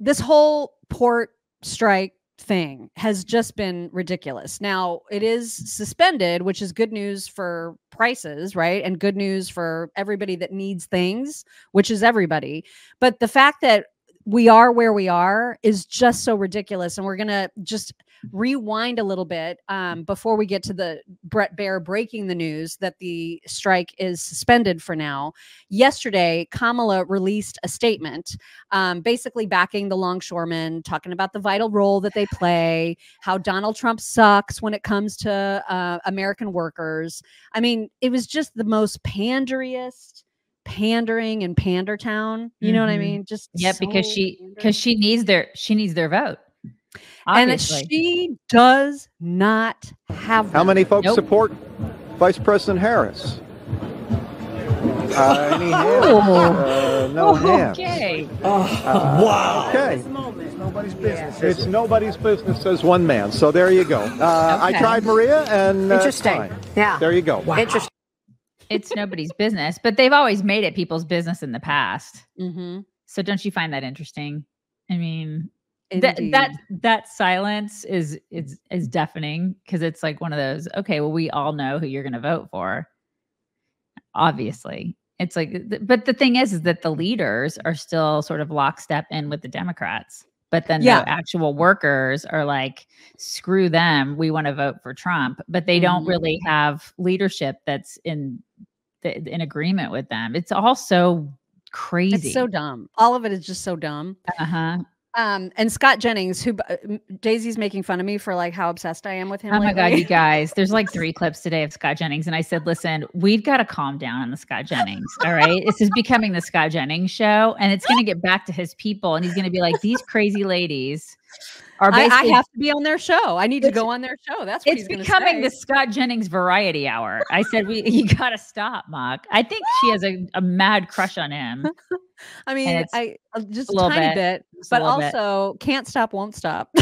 this whole port strike thing has just been ridiculous. Now it is suspended, which is good news for prices, right? And good news for everybody that needs things, which is everybody. But the fact that we are where we are is just so ridiculous. And we're going to just rewind a little bit before we get to the Bret Baier breaking the news that the strike is suspended for now. Yesterday, Kamala released a statement basically backing the longshoremen, talking about the vital role that they play, how Donald Trump sucks when it comes to American workers. I mean, it was just the most pandering and pander town. You know what I mean? Just because she needs their vote. Obviously. And she does not have How many folks support Vice President Harris? Any hands? No hands. Okay. Wow. Okay. It's nobody's business. It's nobody's business, says one man. So there you go. I tried Maria, and interesting. Yeah. There you go. Wow. Interesting. It's nobody's business, but they've always made it people's business in the past. Mm-hmm. So don't you find that interesting? I mean, that silence is deafening, because it's like one of those, okay, well, we all know who you're going to vote for. Obviously, it's like, but the thing is that the leaders are still sort of lockstep in with the Democrats. But then the actual workers are like, screw them. We want to vote for Trump. But they don't really have leadership that's in agreement with them. It's all so crazy. It's so dumb. All of it is just so dumb. Uh-huh. And Scott Jennings, who Daisy's making fun of me for like how obsessed I am with him. Oh my lately. God, you guys, there's like 3 clips today of Scott Jennings. And I said, listen, we've got to calm down on the Scott Jennings. All right. This is becoming the Scott Jennings show, and it's going to get back to his people. And he's going to be like, these crazy ladies are basically. I have to be on their show. I need to go on their show. That's what it's becoming the Scott Jennings variety hour. I said, you got to stop, Mock. I think she has a mad crush on him. I mean, I just a tiny bit, but also can't stop, won't stop.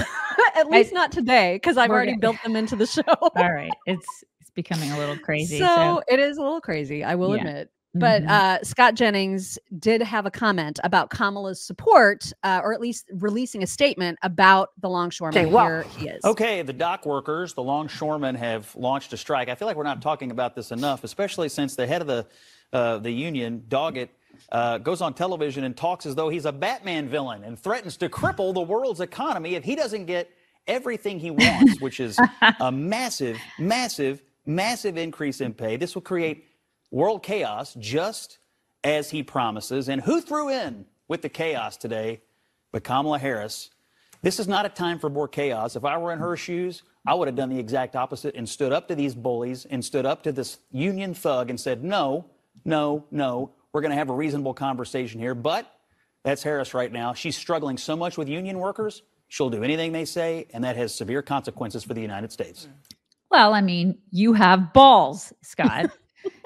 At least not today, because I've already built them into the show. All right. It's becoming a little crazy. So it is a little crazy, I will admit. But Scott Jennings did have a comment about Kamala's support, or at least releasing a statement about the longshoremen. Here he is. Okay, the dock workers, the longshoremen have launched a strike. I feel like we're not talking about this enough, especially since the head of the union, Doggett, goes on television and talks as though he's a Batman villain and threatens to cripple the world's economy if he doesn't get everything he wants, which is a massive, massive, massive increase in pay. This will create world chaos, just as he promises. And who threw in with the chaos today but Kamala Harris? This is not a time for more chaos. If I were in her shoes, I would have done the exact opposite and stood up to these bullies and stood up to this union thug and said, no, no, no, we're going to have a reasonable conversation here. But that's Harris right now. She's struggling so much with union workers. She'll do anything they say, and that has severe consequences for the United States. Well, I mean, you have balls, Scott.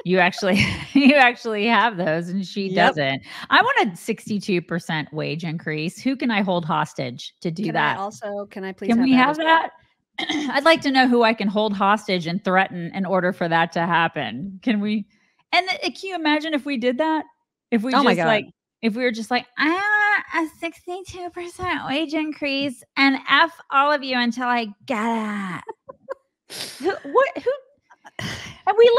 You actually have those, and she doesn't. I want a 62% wage increase. Who can I hold hostage to do that? Can I please? Can we have that? I'd like to know who I can hold hostage and threaten in order for that to happen. Can we? And can you imagine if we did that? If we if we were just like, I want a 62% wage increase and F all of you until I get it. And we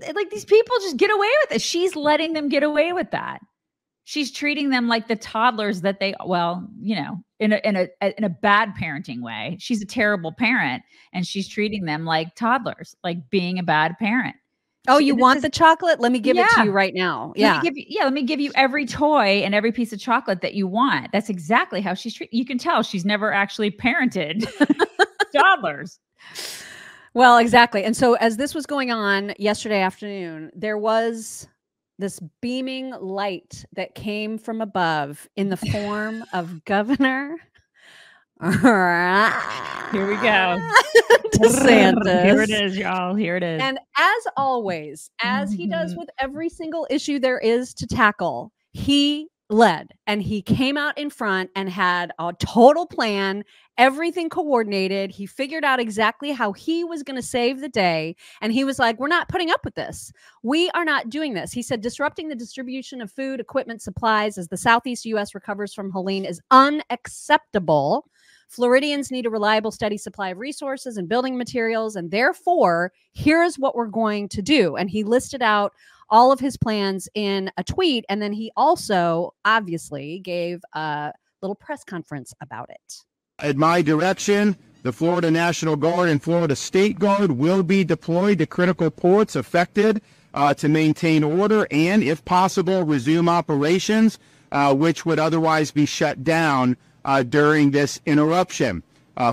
let these people just get away with it. She's letting them get away with that. She's treating them like the toddlers that they, in a bad parenting way. She's a terrible parent, and she's treating them like toddlers, like being a bad parent. Oh, you want the chocolate? Let me give it to you right now. Let me give you every toy and every piece of chocolate that you want. That's exactly how she's treated. You can tell she's never actually parented toddlers. Well, exactly. And so as this was going on yesterday afternoon, there was this beaming light that came from above in the form of Governor Here we go. DeSantis. Here it is, y'all. Here it is. And as always, as he does with every single issue there is to tackle, he led, and he came out in front and had a total plan, everything coordinated. He figured out exactly how he was going to save the day. And he was like, we're not putting up with this. We are not doing this. He said, disrupting the distribution of food, equipment, supplies as the Southeast U.S. recovers from Helene is unacceptable. Floridians need a reliable, steady supply of resources and building materials. And therefore, here's what we're going to do. And he listed out all of his plans in a tweet. And then he also obviously gave a little press conference about it. At my direction, the Florida National Guard and Florida State Guard will be deployed to critical ports affected to maintain order and, if possible, resume operations, which would otherwise be shut down during this interruption.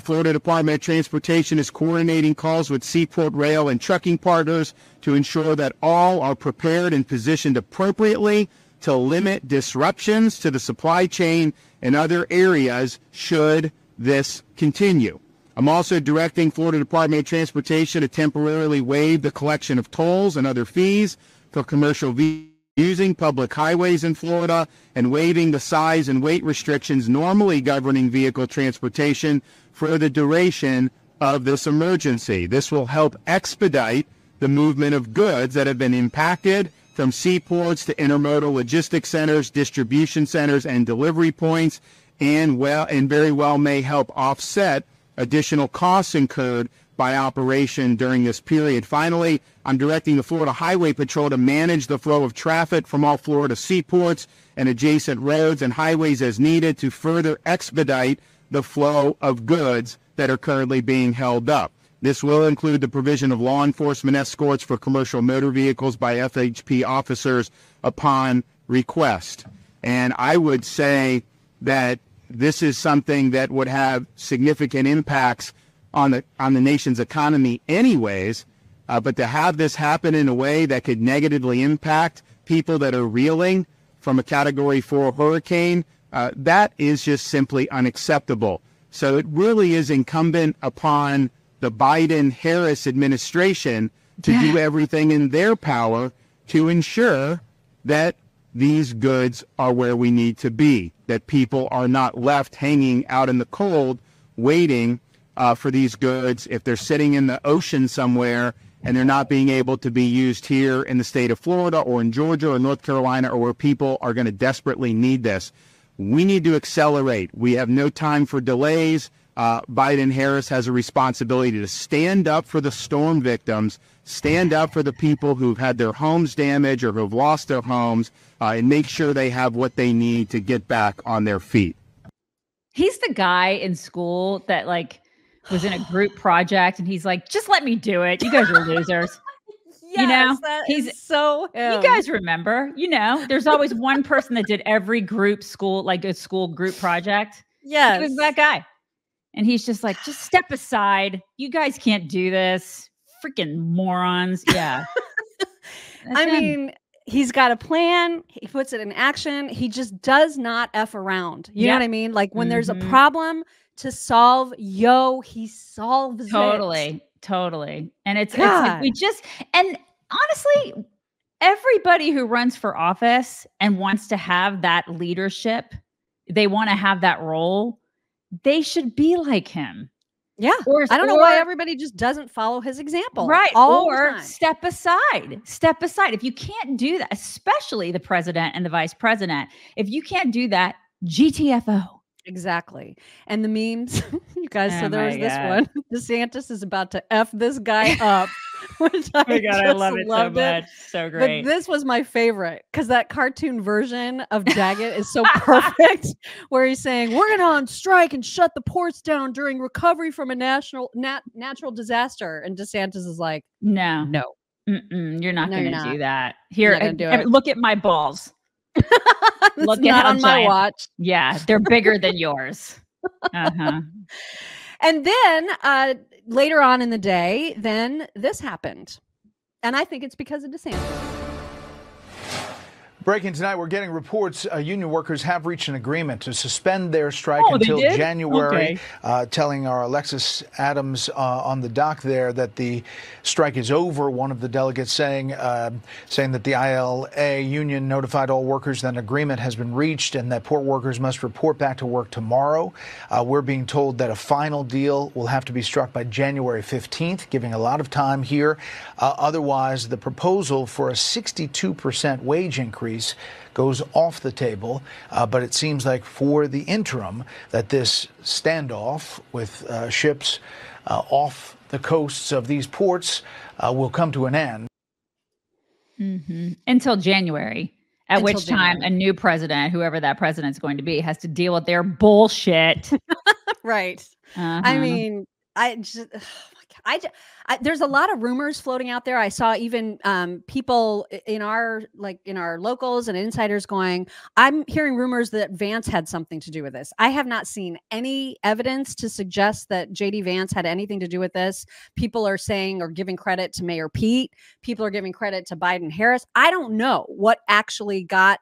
Florida Department of Transportation is coordinating calls with seaport rail and trucking partners to ensure that all are prepared and positioned appropriately to limit disruptions to the supply chain and other areas should this continue. I'm also directing Florida Department of Transportation to temporarily waive the collection of tolls and other fees for commercial vehicles using public highways in Florida and waiving the size and weight restrictions normally governing vehicle transportation for the duration of this emergency. This will help expedite the movement of goods that have been impacted from seaports to intermodal logistics centers, distribution centers, and delivery points, and very well may help offset additional costs incurred by operation during this period. Finally, I'm directing the Florida Highway Patrol to manage the flow of traffic from all Florida seaports and adjacent roads and highways as needed to further expedite the flow of goods that are currently being held up. This will include the provision of law enforcement escorts for commercial motor vehicles by FHP officers upon request. And I would say that this is something that would have significant impacts on the nation's economy anyways, but to have this happen in a way that could negatively impact people that are reeling from a Category 4 hurricane, that is just simply unacceptable. So it really is incumbent upon the Biden-Harris administration to do everything in their power to ensure that these goods are where we need to be, that people are not left hanging out in the cold waiting for these goods if they're sitting in the ocean somewhere and they're not being able to be used here in the state of Florida or in Georgia or North Carolina or where people are going to desperately need this. We need to accelerate. We have no time for delays. Biden-Harris has a responsibility to stand up for the storm victims, stand up for the people who've had their homes damaged or who've lost their homes, and make sure they have what they need to get back on their feet. He's the guy in school that was in a group project and he's like, just let me do it. You guys are losers. Yes, he's so him. You guys remember, there's always one person that did every group school group project. Yes. He was that guy. And he's just like, just step aside. You guys can't do this. Freaking morons. Yeah. I mean, he's got a plan. He puts it in action. He just does not F around. You know what I mean? Like when there's a problem to solve, he solves it. Totally. And it's and honestly, everybody who runs for office and wants to have that leadership, they want to have that role, they should be like him. Yeah. I don't know why everybody just doesn't follow his example. Right. Or step aside. If you can't do that, especially the president and the vice president, if you can't do that, GTFO. Exactly. And the memes, you guys, so there was this one. DeSantis is about to F this guy up. Which I love it so much. So great. But this was my favorite because that cartoon version of Daggett is so perfect, where he's saying, we're going to on strike and shut the ports down during recovery from a natural disaster. And DeSantis is like, no. You're not going to do that. Here, look at my balls. Look at on my watch. Yeah, they're bigger than yours. And then later on in the day, then this happened. And I think it's because of DeSantis. Breaking tonight, we're getting reports union workers have reached an agreement to suspend their strike until January, telling our Alexis Adams on the dock there that the strike is over. One of the delegates saying that the ILA union notified all workers that an agreement has been reached and that port workers must report back to work tomorrow. We're being told that a final deal will have to be struck by January 15th, giving a lot of time here. Otherwise, the proposal for a 62% wage increase goes off the table, but it seems like for the interim that this standoff with ships off the coasts of these ports will come to an end. Until January, at which time a new president, whoever that president's going to be, has to deal with their bullshit. Right. I mean, there's a lot of rumors floating out there. I saw even people in our locals and insiders going, I'm hearing rumors that Vance had something to do with this. I have not seen any evidence to suggest that JD Vance had anything to do with this. People are saying or giving credit to Mayor Pete. People are giving credit to Biden Harris. I don't know what actually got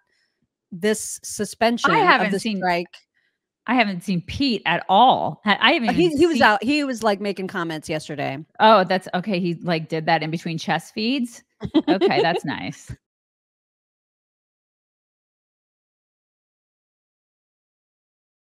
this suspension of the strike. I haven't seen Pete at all. I haven't. He was out. He was like making comments yesterday. Oh, that's okay. He like did that in between chest feeds. Okay, that's nice.